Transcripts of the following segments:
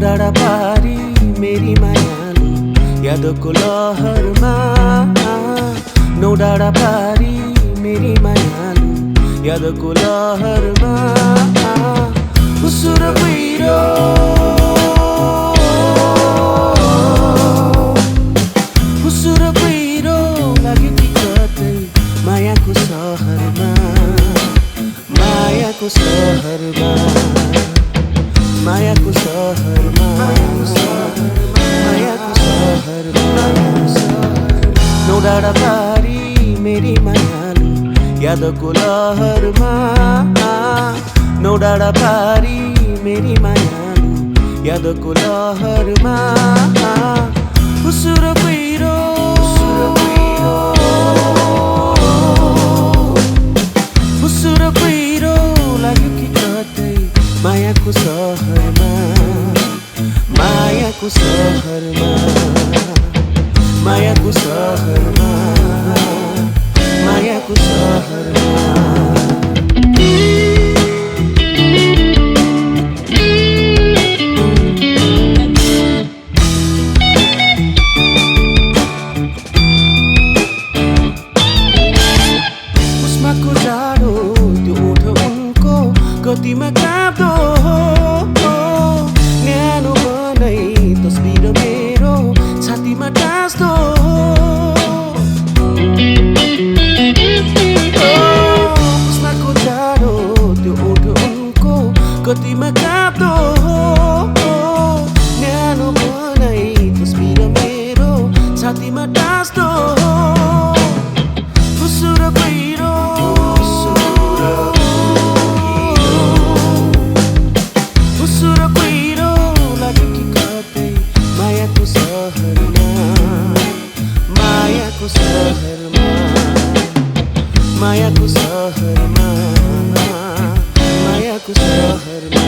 डाँडा पारी मेरी मायालु यादको लहरमा नौ डाँडा पारी मेरी मायालु यादको लहरमा उसुर पहिरो उसुर पहिरो लाग्यो कि कतै मायाको सहरमा मायाको सहरमा मायाको सहरमा मायाको सहरमा नौ डाँडा पारी मेरी मायालु यादको लहरमा नौ डाँडा पारी मेरी मायालु यादको लहरमा उसुर पहिरो उसुर पहिरो लाग्यो कि कतै मायाको सहरमा मायाको सहरमा मायाको सहरमा मायाको सहरमा उस्माको जाडो त्यो ओठ उनको कतिमा काप्दो न्यानो बनाई तस्बिर मेरो छातीमा टाँस्दो उस्माको जाडो त्यो ओठ उनको कतिमा काप्दो न्यानो बनाई तस्बिर मेरो छातीमा टाँस्दो उसुर पहिरो उसुर पहिरो लाग्यो कि कतै मायाको सहरमा मायाको सहरमा मायाको सहरमा मायाको सहरमा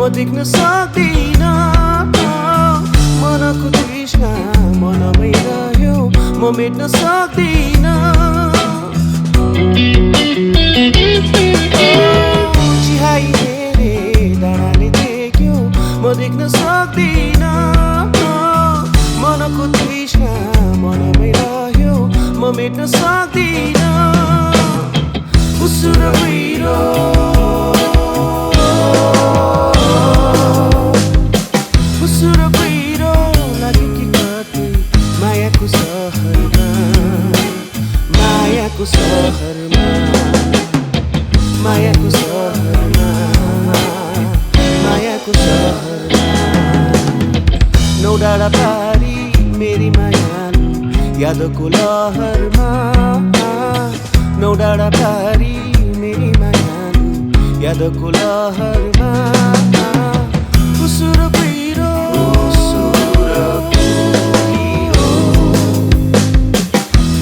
म देख्न सक्दिन मनको तृष्णा मनमै रह्यो म मेट्न सक्दिन चिहाई हेरे डाँडाले देख्यो म देख्न सक्दिन मनको तृष्णा मनमै रह्यो म मेट्न सक्दिन उसुर पहिरो उसुर पहिरो लाग्यो कि कतै मायाको सहरमा मायाको सहरमा मायाको सहरमा मायाको सहरमा नौ डाँडा पारी मेरी मायालु यादको लहरमा नौ डाँडा पारी मेरी मायालु यादको लहरमा उसुर पहिरो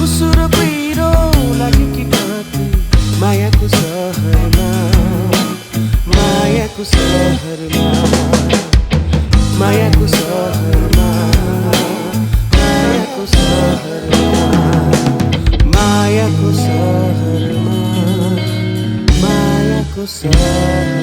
उसुर पहिरो लाग्यो कि कतै मायाको सहरमा मायाको सहरमा मायाको सहरमा मायाको सहरमा मायाको सहरमा मायाको सहरमा